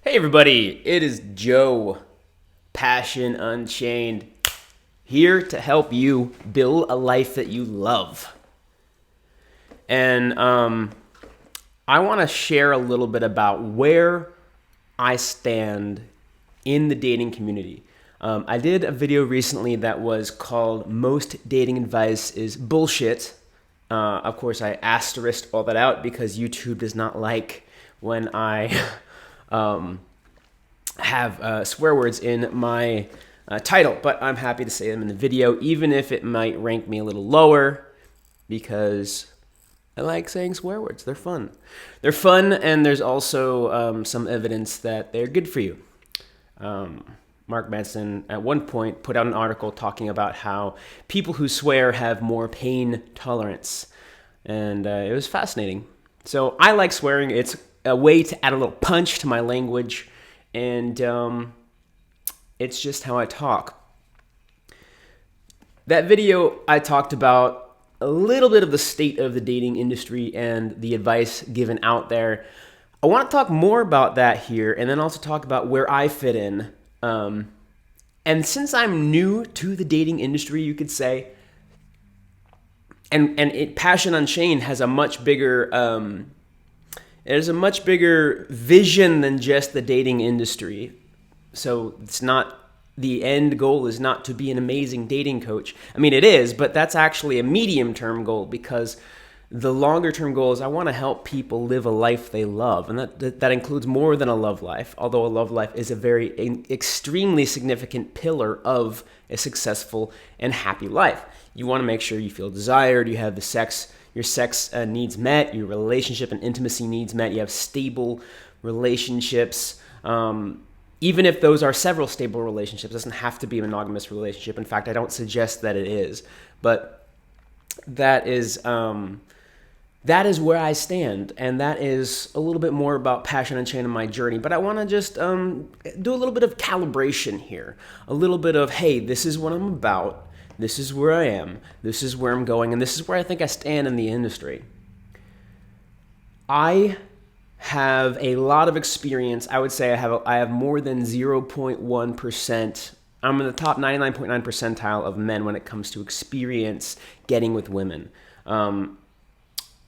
Hey everybody, it is Joe, Passion Unchained, here to help you build a life that you love. And I want to share a little bit about where I stand in the dating community. I did a video recently that was called Most Dating Advice is Bullshit. Of course, I asterisked all that out because YouTube does not like when I have swear words in my title, but I'm happy to say them in the video, even if it might rank me a little lower, because I like saying swear words. They're fun. They're fun, and there's also some evidence that they're good for you. Mark Manson at one point put out an article talking about how people who swear have more pain tolerance, and it was fascinating. So I like swearing. It's a way to add a little punch to my language, and it's just how I talk. That video, I talked about a little bit of the state of the dating industry and the advice given out there. I want to talk more about that here, and then also talk about where I fit in. And since I'm new to the dating industry, you could say, and Passion Unchained has a much bigger vision than just the dating industry. So it's not, the end goal is not to be an amazing dating coach. I mean, it is, but that's actually a medium-term goal, because the longer-term goal is I want to help people live a life they love. And that includes more than a love life, although a love life is a very extremely significant pillar of a successful and happy life. You want to make sure you feel desired, you have the sex, your sex needs met, your relationship and intimacy needs met, you have stable relationships. Even if those are several stable relationships, it doesn't have to be a monogamous relationship. In fact, I don't suggest that it is. But that is where I stand, and that is a little bit more about Passion Unchained and my journey. But I want to just do a little bit of calibration here, a little bit of, hey, this is what I'm about, this is where I am, this is where I'm going, and this is where I think I stand in the industry. I have a lot of experience. I would say I have more than 0.1%. I'm in the top 99.9 percentile of men when it comes to experience getting with women.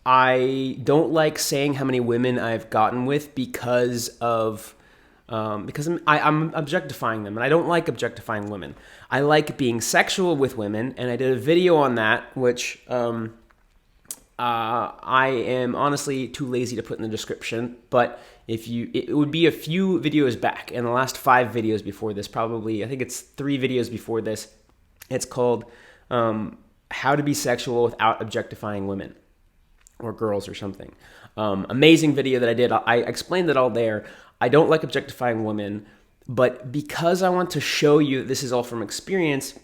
I don't like saying how many women I've gotten with because I'm objectifying them, and I don't like objectifying women. I like being sexual with women, and I did a video on that, which I am honestly too lazy to put in the description, but it would be a few videos back, in the last 5 videos before this, probably, I think it's 3 videos before this. It's called How to Be Sexual Without Objectifying Women, or Girls, or something. Amazing video that I did. I explained it all there. I don't like objectifying women, but because I want to show you that this is all from experience,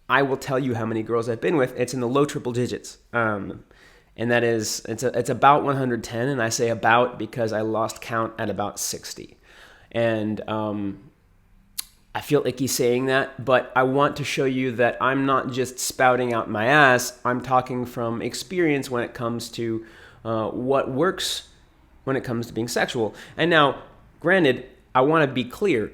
I will tell you how many girls I've been with. It's in the low triple digits. And that is, it's about 110, and I say about because I lost count at about 60. And I feel icky saying that, but I want to show you that I'm not just spouting out my ass. I'm talking from experience when it comes to what works when it comes to being sexual. And now, granted, I want to be clear.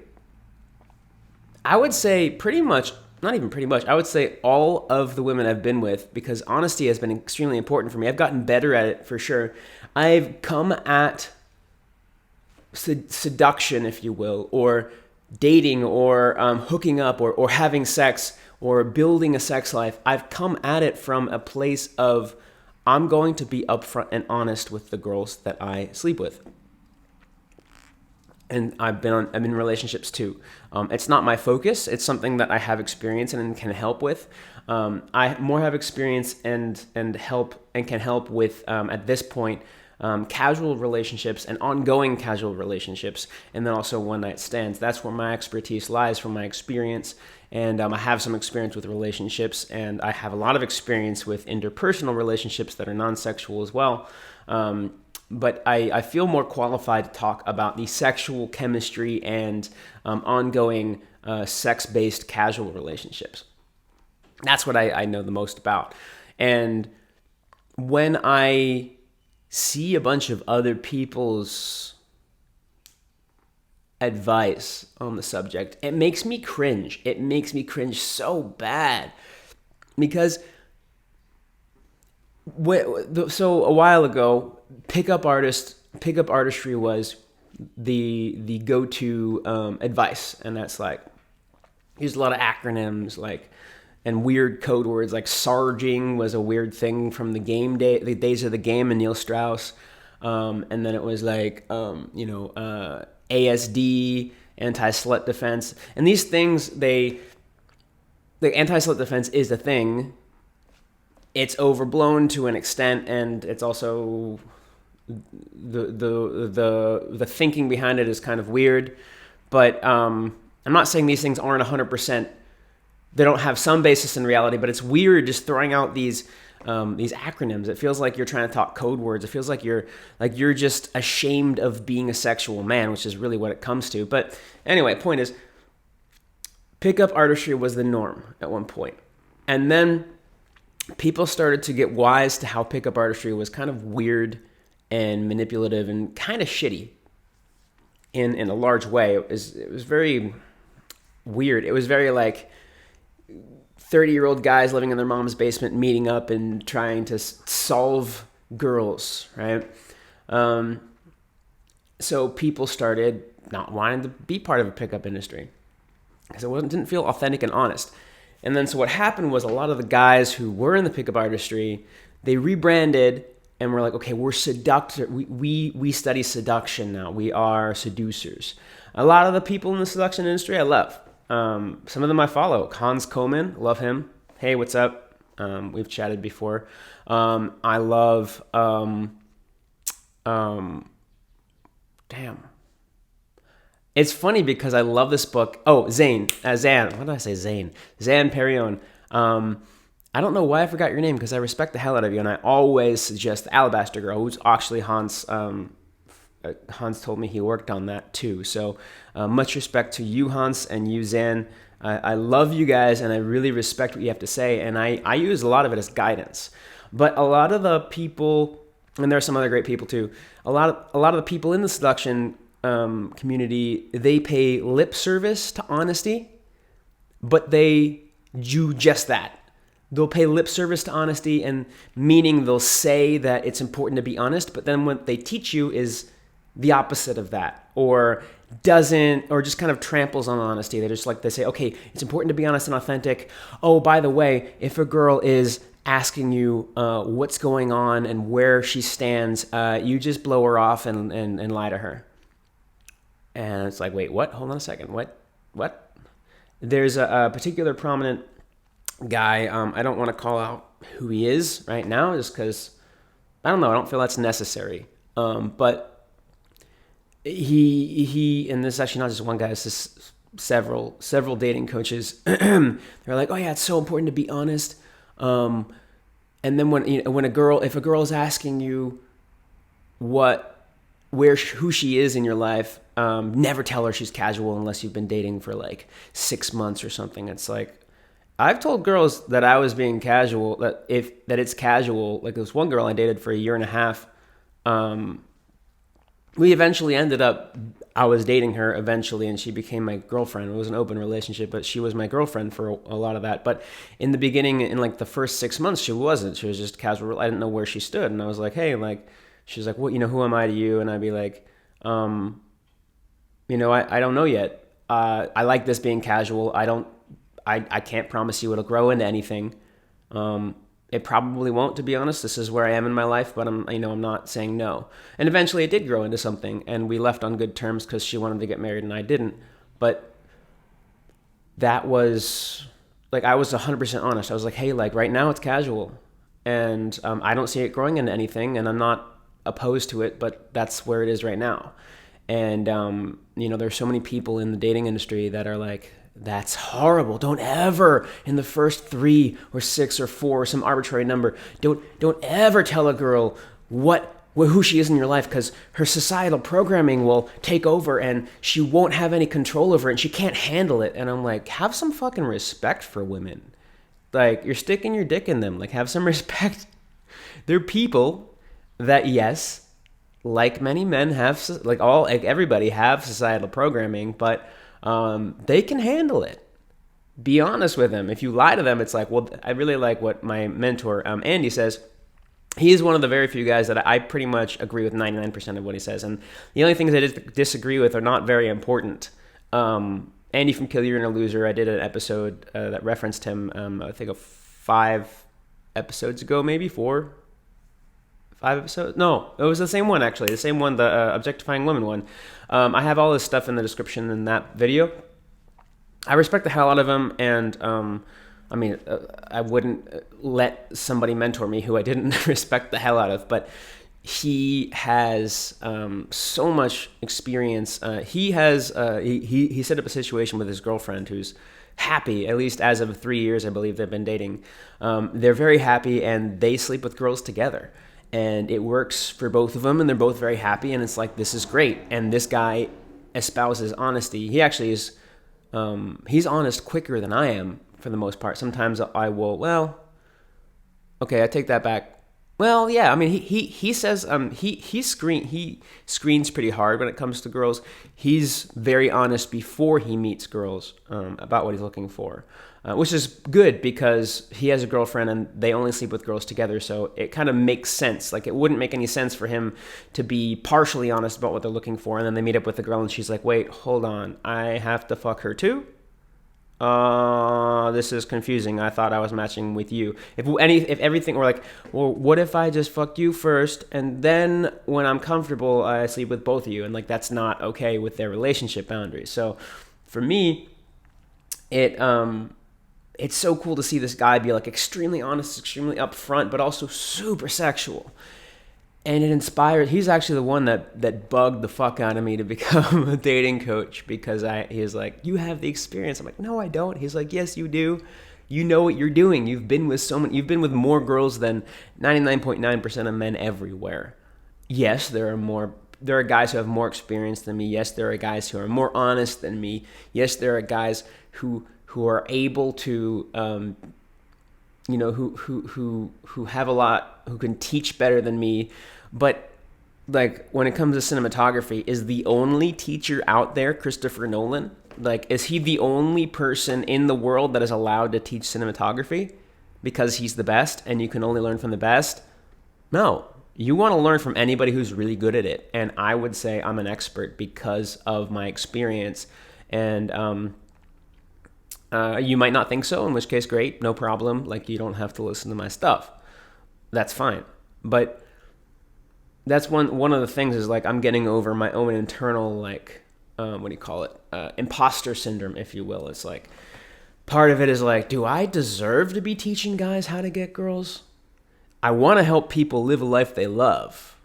I would say pretty much, not even pretty much, I would say all of the women I've been with, because honesty has been extremely important for me. I've gotten better at it for sure. I've come at seduction, if you will, or dating, or hooking up, or having sex, or building a sex life. I've come at it from a place of, I'm going to be upfront and honest with the girls that I sleep with. And I've been in relationships too. It's not my focus. It's something that I have experience in and can help with. I more have experience and can help with, at this point, casual relationships and ongoing casual relationships, and then also one-night stands. That's where my expertise lies from my experience. And I have some experience with relationships, and I have a lot of experience with interpersonal relationships that are non-sexual as well. But I feel more qualified to talk about the sexual chemistry and ongoing sex-based casual relationships. That's what I know the most about. And when I see a bunch of other people's advice on the subject, it makes me cringe. It makes me cringe so bad because so a while ago, pickup artistry was the go-to advice, and that's like used a lot of acronyms like and weird code words like sarging was a weird thing from the days of the game and Neil Strauss, and then it was like ASD, anti-slut defense, and these things the anti-slut defense is a thing. It's overblown to an extent, and it's also the thinking behind it is kind of weird. But I'm not saying these things aren't 100%. They don't have some basis in reality, but it's weird just throwing out these acronyms. It feels like you're trying to talk code words. It feels like you're just ashamed of being a sexual man, which is really what it comes to. But anyway, point is, pickup artistry was the norm at one point, and then people started to get wise to how pickup artistry was kind of weird and manipulative and kind of shitty in a large way. It was very weird. It was very like 30-year-old guys living in their mom's basement meeting up and trying to solve girls, right? So people started not wanting to be part of a pickup industry because it didn't feel authentic and honest. And then so what happened was a lot of the guys who were in the pickup artistry, they rebranded and were like, okay, we're seductor. We study seduction now. We are seducers. A lot of the people in the seduction industry I love. Some of them I follow. Hans Koman, love him. Hey, what's up? We've chatted before. I love, damn. It's funny because I love this book. Oh, Zan. What did I say? Zan Perrion. I don't know why I forgot your name because I respect the hell out of you, and I always suggest the Alabaster Girl, who's actually Hans. Hans told me he worked on that too. So much respect to you, Hans, and you, Zan. I love you guys, and I really respect what you have to say, and I use a lot of it as guidance. But a lot of the people, and there are some other great people too, a lot of the people in the seduction community, they pay lip service to honesty, but they do just that. They'll pay lip service to honesty, and meaning they'll say that it's important to be honest, but then what they teach you is the opposite of that, or just kind of tramples on honesty. They say, okay, it's important to be honest and authentic. Oh, by the way, if a girl is asking you what's going on and where she stands, you just blow her off and lie to her. And it's like, wait, what? Hold on a second. What? There's a particular prominent guy. I don't want to call out who he is right now just because, I don't know, I don't feel that's necessary. But he, and this is actually not just one guy, it's just several dating coaches. They're like, oh yeah, it's so important to be honest. And then if a girl is asking you who she is in your life, never tell her she's casual unless you've been dating for like 6 months or something. It's like, I've told girls that I was being casual, that it's casual. Like this one girl I dated for a year and a half. We eventually ended up, I was dating her eventually, and she became my girlfriend. It was an open relationship, but she was my girlfriend for a lot of that. But in the beginning, in like the first 6 months, she wasn't. She was just casual. I didn't know where she stood. And I was like, hey, like, she's like, well, who am I to you? And I'd be like, I don't know yet. I like this being casual. I can't promise you it'll grow into anything. It probably won't, to be honest. This is where I am in my life, but I'm not saying no. And eventually it did grow into something, and we left on good terms because she wanted to get married and I didn't. But that was, like, I was 100% honest. I was like, hey, like, right now it's casual, and I don't see it growing into anything, and I'm not opposed to it, but that's where it is right now. And, there's so many people in the dating industry that are like, that's horrible. Don't ever, in the first 3 or 6 or 4 or some arbitrary number, don't ever tell a girl who she is in your life, because her societal programming will take over and she won't have any control over it and she can't handle it. And I'm like, have some fucking respect for women. Like, you're sticking your dick in them. Like, have some respect. They're people that, yes, like many men have, like everybody have societal programming, but they can handle it. Be honest with them. If you lie to them, it's like, well, I really like what my mentor, Andy, says. He is one of the very few guys that I pretty much agree with 99% of what he says. And the only things I disagree with are not very important. Andy from Kill You're in a Loser, I did an episode that referenced him, I think 5 episodes ago, maybe 4, 5 episodes. No, it was the same one, actually. The same one, the objectifying women one. I have all this stuff in the description in that video. I respect the hell out of him, and I wouldn't let somebody mentor me who I didn't respect the hell out of, but he has so much experience. He set up a situation with his girlfriend who's happy, at least as of 3 years, I believe they've been dating. They're very happy, and they sleep with girls together. And it works for both of them, and they're both very happy, and it's like, this is great. And this guy espouses honesty. He actually is, he's honest quicker than I am for the most part. Sometimes I will, okay, I take that back. Well, yeah, I mean, he says he screens pretty hard when it comes to girls. He's very honest before he meets girls about what he's looking for, which is good because he has a girlfriend and they only sleep with girls together. So it kind of makes sense. Like, it wouldn't make any sense for him to be partially honest about what they're looking for, and then they meet up with the girl and she's like, "Wait, hold on, I have to fuck her too? This is confusing. I thought I was matching with you." If everything were like, well, what if I just fucked you first and then when I'm comfortable, I sleep with both of you? And like, that's not okay with their relationship boundaries. So for me, it's so cool to see this guy be like extremely honest, extremely upfront, but also super sexual. And it inspired. He's actually the one that bugged the fuck out of me to become a dating coach, because he was like, "You have the experience." I'm like, "No, I don't." He's like, "Yes, you do. You know what you're doing. You've been with more girls than 99.9% of men everywhere. Yes, there are guys who have more experience than me. Yes, there are guys who are more honest than me. Yes, there are guys who are able to who have a lot, who can teach better than me. But like, when it comes to cinematography, is the only teacher out there Christopher Nolan? Like, is he the only person in the world that is allowed to teach cinematography because he's the best and you can only learn from the best? No. You want to learn from anybody who's really good at it. And I would say I'm an expert because of my experience. And you might not think so, in which case, great, no problem. Like, you don't have to listen to my stuff. That's fine. But that's one of the things is, like, I'm getting over my own internal, like, imposter syndrome, if you will. It's like, part of it is like, do I deserve to be teaching guys how to get girls? I want to help people live a life they love.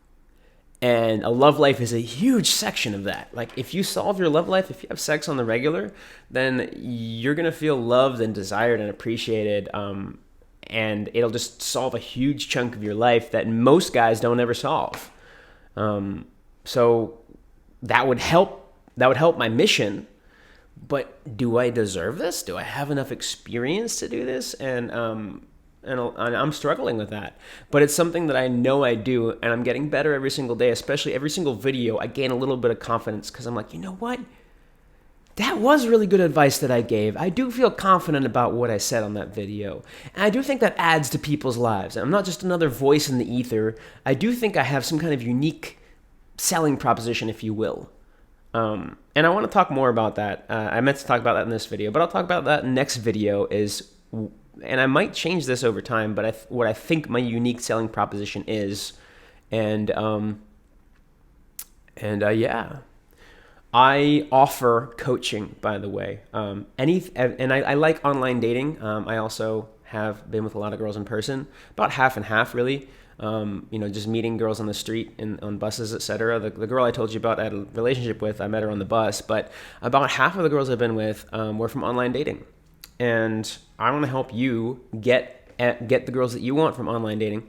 And a love life is a huge section of that. Like, if you solve your love life, if you have sex on the regular, then you're going to feel loved and desired and appreciated. And it'll just solve a huge chunk of your life that most guys don't ever solve. So that would help my mission. But do I deserve this? Do I have enough experience to do this? And I'm struggling with that. But it's something that I know I do, and I'm getting better every single day, especially every single video. I gain a little bit of confidence because I'm like, you know what? That was really good advice that I gave. I do feel confident about what I said on that video. And I do think that adds to people's lives. I'm not just another voice in the ether. I do think I have some kind of unique selling proposition, if you will. And I want to talk more about that. I meant to talk about that in this video, but I'll talk about that next video and I might change this over time, but what I think my unique selling proposition is. And yeah. I offer coaching, by the way. And I like online dating. I also have been with a lot of girls in person, about half and half, really. Just meeting girls on the street and on buses, etc. The girl I told you about I had a relationship with, I met her on the bus, but about half of the girls I've been with were from online dating. And I want to help you get the girls that you want from online dating.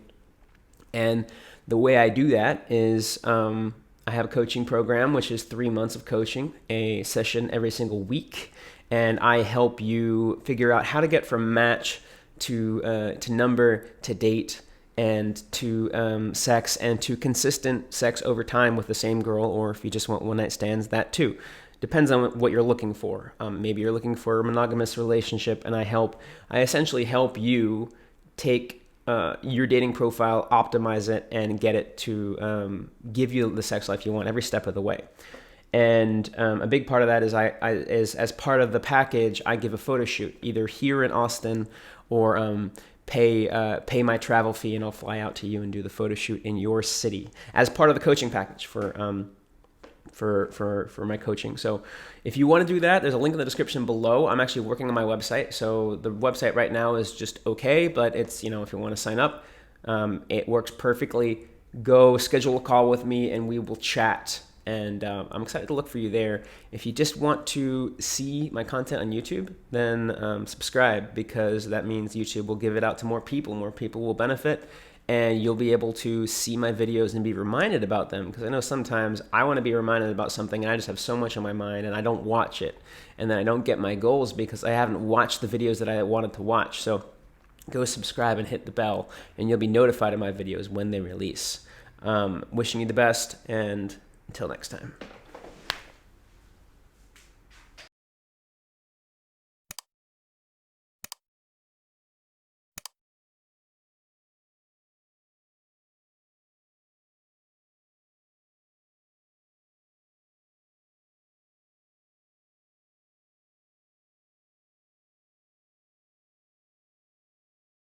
And the way I do that is I have a coaching program, which is 3 months of coaching, a session every single week. And I help you figure out how to get from match to number to date and to sex, and to consistent sex over time with the same girl, or if you just want one night stands, that too. Depends on what you're looking for. Maybe you're looking for a monogamous relationship, and I essentially help you take your dating profile, optimize it, and get it to give you the sex life you want every step of the way. And a big part of that is as part of the package, I give a photo shoot either here in Austin, or pay my travel fee, and I'll fly out to you and do the photo shoot in your city as part of the coaching package for my coaching. So if you want to do that, there's a link in the description below. I'm actually working on my website. So the website right now is just okay, but it's, if you want to sign up, it works perfectly. Go schedule a call with me and we will chat. And I'm excited to look for you there. If you just want to see my content on YouTube, then subscribe, because that means YouTube will give it out to more people. More people will benefit, and you'll be able to see my videos and be reminded about them. Because I know sometimes I want to be reminded about something, and I just have so much on my mind, and I don't watch it. And then I don't get my goals because I haven't watched the videos that I wanted to watch. So go subscribe and hit the bell, and you'll be notified of my videos when they release. Wishing you the best, and until next time.